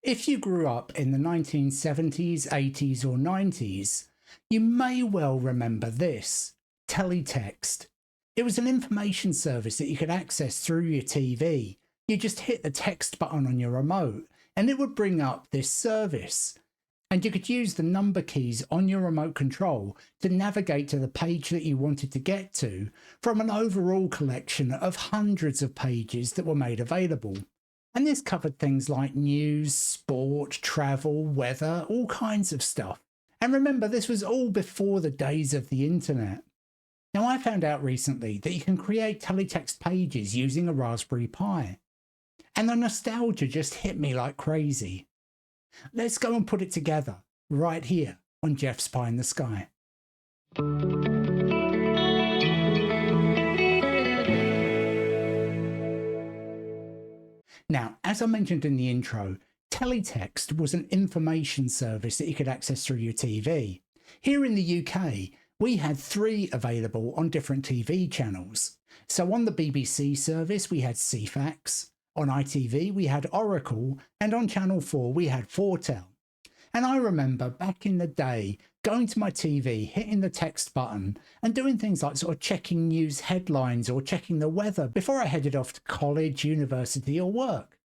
If you grew up in the 1970s, 80s or 90s, you may well remember this, Teletext. It was an information service that you could access through your TV. You just hit the text button on your remote and it would bring up this service. And you could use the number keys on your remote control to navigate to the page that you wanted to get to from an overall collection of hundreds of pages that were made available. And this covered things like news, sport, travel, weather, all kinds of stuff. And remember, this was all before the days of the internet. Now, I found out recently that you can create teletext pages using a Raspberry Pi. And the nostalgia just hit me like crazy. Let's go and put it together right here on Jeff's Pie in the Sky. Now, as I mentioned in the intro, Teletext was an information service that you could access through your TV. Here in the UK, we had 3 available on different TV channels. So on the BBC service, we had Teefax, on ITV, we had Oracle, and on Channel 4, we had Foretel. And I remember back in the day, going to my TV, hitting the text button, and doing things like sort of checking news headlines or checking the weather before I headed off to college, university, or work.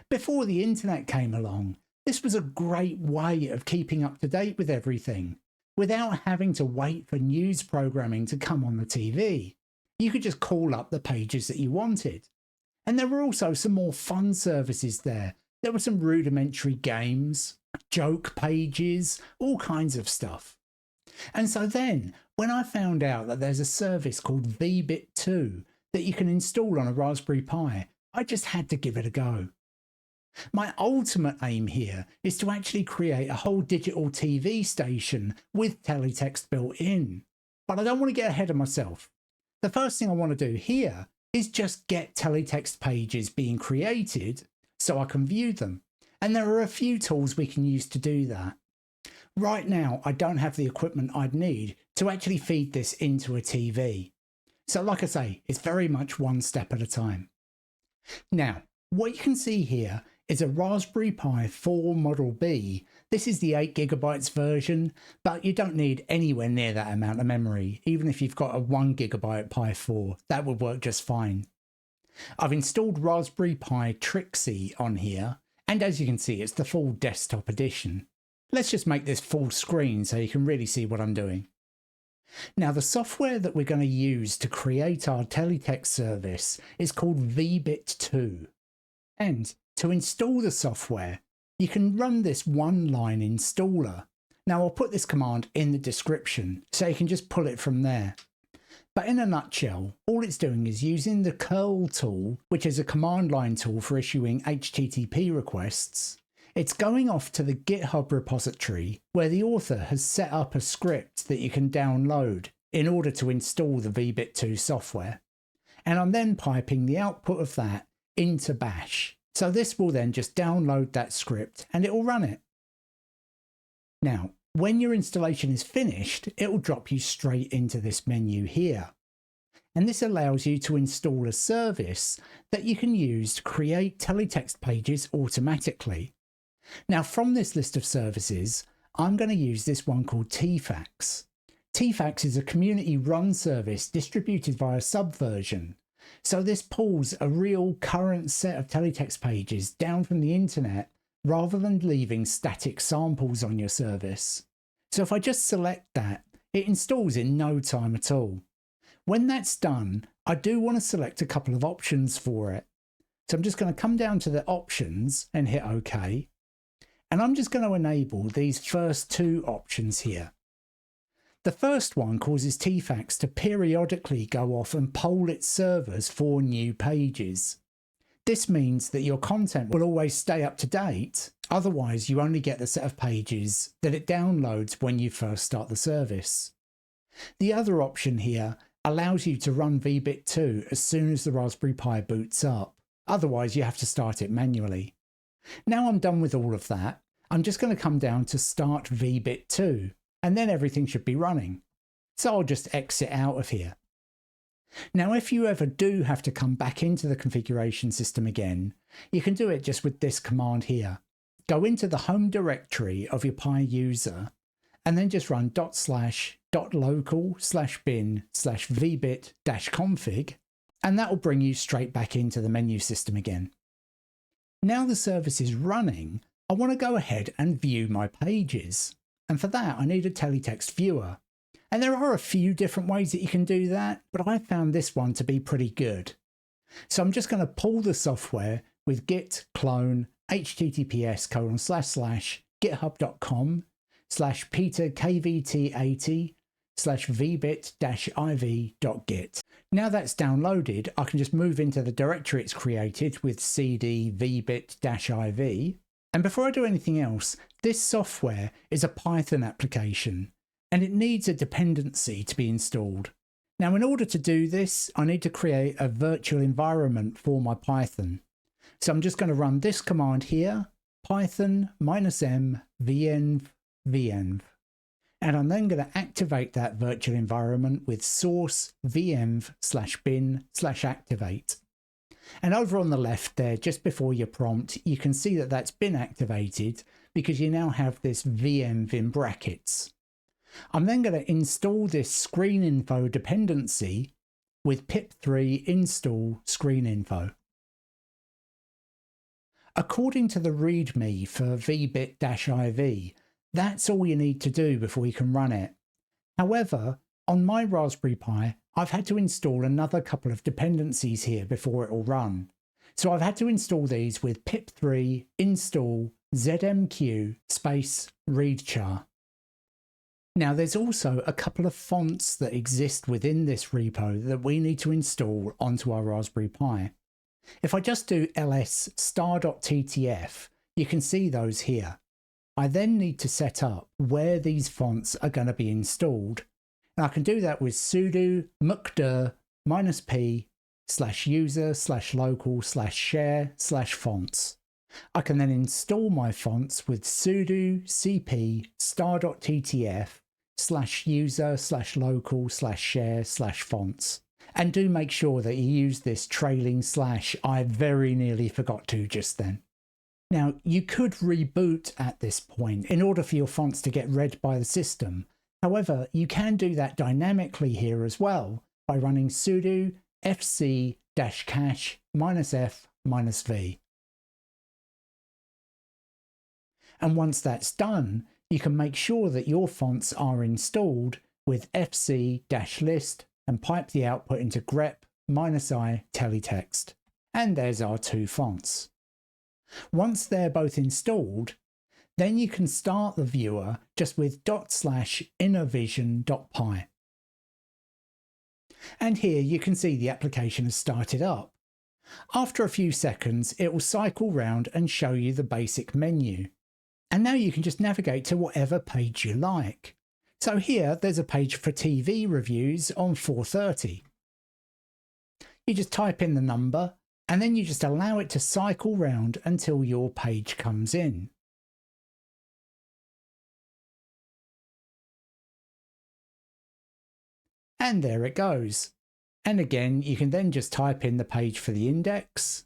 Before the internet came along, this was a great way of keeping up to date with everything, without having to wait for news programming to come on the TV. You could just call up the pages that you wanted. And there were also some more fun services there. There were some rudimentary games, joke pages, all kinds of stuff. And so then, when I found out that there's a service called vbit-iv that you can install on a Raspberry Pi, I just had to give it a go. My ultimate aim here is to actually create a whole digital TV station with teletext built in. But I don't want to get ahead of myself. The first thing I want to do here is just get teletext pages being created so I can view them. And there are a few tools we can use to do that. Right now, I don't have the equipment I'd need to actually feed this into a TV. So like I say, it's very much one step at a time. Now, what you can see here is a Raspberry Pi 4 Model B. This is the 8GB version, but you don't need anywhere near that amount of memory. Even if you've got a 1GB Pi 4, that would work just fine. I've installed Raspberry Pi Trixie on here, and as you can see, it's the full desktop edition. Let's just make this full screen so you can really see what I'm doing. Now, the software that we're going to use to create our teletext service is called vbit-iv. And to install the software, you can run this one-line installer. Now, I'll put this command in the description so you can just pull it from there. But in a nutshell, all it's doing is using the curl tool, which is a command line tool for issuing HTTP requests. It's going off to the GitHub repository where the author has set up a script that you can download in order to install the vbit-iv software. And I'm then piping the output of that into Bash. So this will then just download that script and it will run it. Now, when your installation is finished, it will drop you straight into this menu here. And this allows you to install a service that you can use to create teletext pages automatically. Now, from this list of services, I'm going to use this one called Teefax. Teefax is a community-run service distributed via Subversion. So this pulls a real current set of teletext pages down from the internet rather than leaving static samples on your service. So if I just select that, it installs in no time at all. When that's done, I do want to select a couple of options for it. So I'm just going to come down to the options and hit OK. And I'm just going to enable these first 2 options here. The first one causes Teefax to periodically go off and poll its servers for new pages. This means that your content will always stay up to date, otherwise you only get the set of pages that it downloads when you first start the service. The other option here allows you to run vbit-iv as soon as the Raspberry Pi boots up, otherwise you have to start it manually. Now I'm done with all of that, I'm just going to come down to Start vbit-iv. And then everything should be running. So I'll just exit out of here. Now, if you ever do have to come back into the configuration system again, you can do it just with this command here, go into the home directory of your Pi user and then just run /.local/bin/vbit-config, and that will bring you straight back into the menu system again. Now the service is running, I want to go ahead and view my pages. And for that, I need a teletext viewer. And there are a few different ways that you can do that, but I found this one to be pretty good. So I'm just going to pull the software with git clone https://github.com/peterkvt80/vbit-iv.git. Now that's downloaded, I can just move into the directory it's created with cd vbit-iv. And before I do anything else, this software is a Python application and it needs a dependency to be installed. Now, in order to do this, I need to create a virtual environment for my Python. So I'm just going to run this command here, python -m venv. And I'm then going to activate that virtual environment with source venv/bin/activate. And over on the left there, just before your prompt, you can see that that's been activated because you now have this venv in brackets. I'm then going to install this screen info dependency with pip3 install screen info. According to the README for vbit-iv, that's all you need to do before you can run it. However, on my Raspberry Pi, I've had to install another couple of dependencies here before it will run. So I've had to install these with pip3 install zmq space readchar. Now there's also a couple of fonts that exist within this repo that we need to install onto our Raspberry Pi. If I just do ls star.ttf, you can see those here. I then need to set up where these fonts are going to be installed. And I can do that with sudo mkdir -p/user/local/share/fonts. I can then install my fonts with sudo cp star.ttf/user/local/share/fonts. And do make sure that you use this trailing slash. I very nearly forgot to just then. Now, you could reboot at this point in order for your fonts to get read by the system. However, you can do that dynamically here as well by running sudo fc-cache -f-v. And once that's done, you can make sure that your fonts are installed with fc-list and pipe the output into grep-i teletext. And there's our two fonts. Once they're both installed, then you can start the viewer just with /innervision.py. And here you can see the application has started up. After a few seconds, it will cycle round and show you the basic menu. And now you can just navigate to whatever page you like. So here there's a page for TV reviews on 4:30. You just type in the number and then you just allow it to cycle round until your page comes in. And there it goes. And again, you can then just type in the page for the index.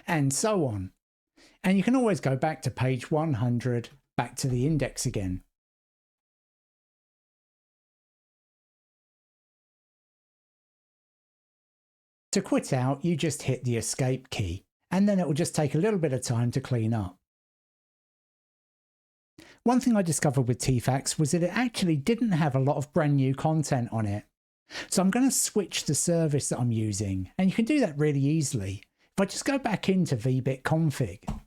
And so on. And you can always go back to page 100, back to the index again. To quit out, you just hit the escape key, and then it will just take a little bit of time to clean up. One thing I discovered with Teefax was that it actually didn't have a lot of brand new content on it. So I'm going to switch the service that I'm using, and you can do that really easily. If I just go back into vbit-config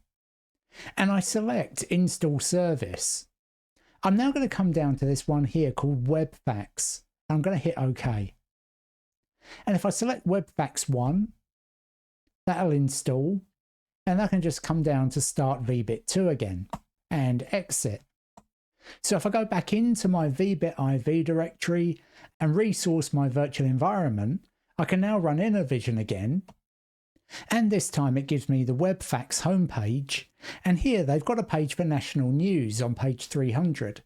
and I select install service, I'm now going to come down to this one here called Webfax. I'm going to hit OK. And if I select Webfax 1, that'll install, and I can just come down to start vbit2 again and exit. So if I go back into my vbit-iv directory and resource my virtual environment, I can now run Innervision again. And this time it gives me the Webfax homepage. And here they've got a page for national news on page 300.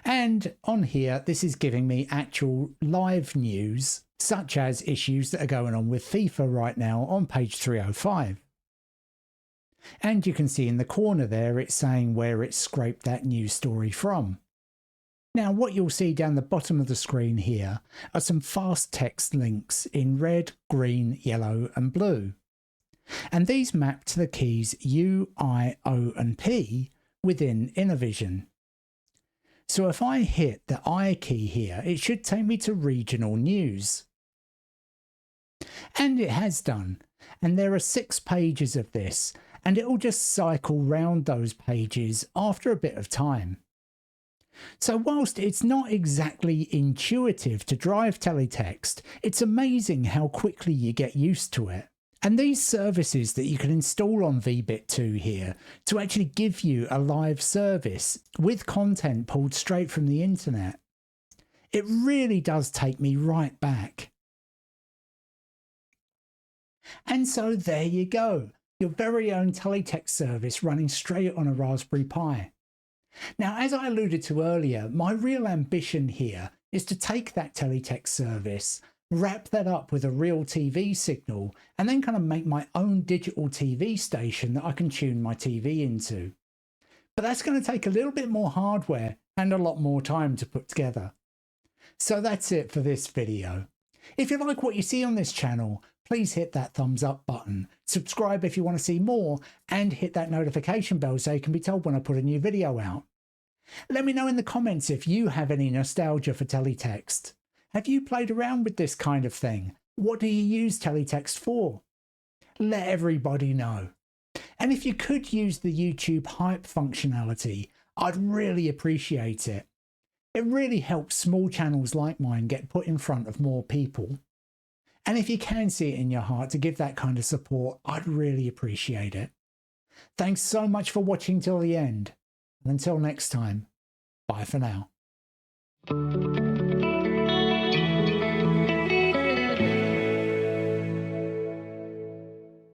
And on here, this is giving me actual live news such as issues that are going on with FIFA right now on page 305. And you can see in the corner there it's saying where it scraped that news story from. Now what you'll see down the bottom of the screen here are some Fasttext links in red, green, yellow and blue. And these map to the keys U, I, O and P within Innovision. So if I hit the I key here, it should take me to regional news. And it has done. And there are 6 pages of this, and it will just cycle round those pages after a bit of time. So whilst it's not exactly intuitive to drive teletext, it's amazing how quickly you get used to it. And these services that you can install on vbit-iv here to actually give you a live service with content pulled straight from the internet, it really does take me right back. And so there you go, your very own teletext service running straight on a Raspberry Pi. Now, as I alluded to earlier, my real ambition here is to take that teletext service, wrap that up with a real TV signal, and then kind of make my own digital TV station that I can tune my TV into. But that's going to take a little bit more hardware and a lot more time to put together. So that's it for this video. If you like what you see on this channel, please hit that thumbs up button, subscribe if you want to see more, and hit that notification bell so you can be told when I put a new video out. Let me know in the comments if you have any nostalgia for teletext. Have you played around with this kind of thing? What do you use teletext for? Let everybody know. And if you could use the YouTube hype functionality, I'd really appreciate it. It really helps small channels like mine get put in front of more people. And if you can see it in your heart to give that kind of support, I'd really appreciate it. Thanks so much for watching till the end. And until next time, bye for now.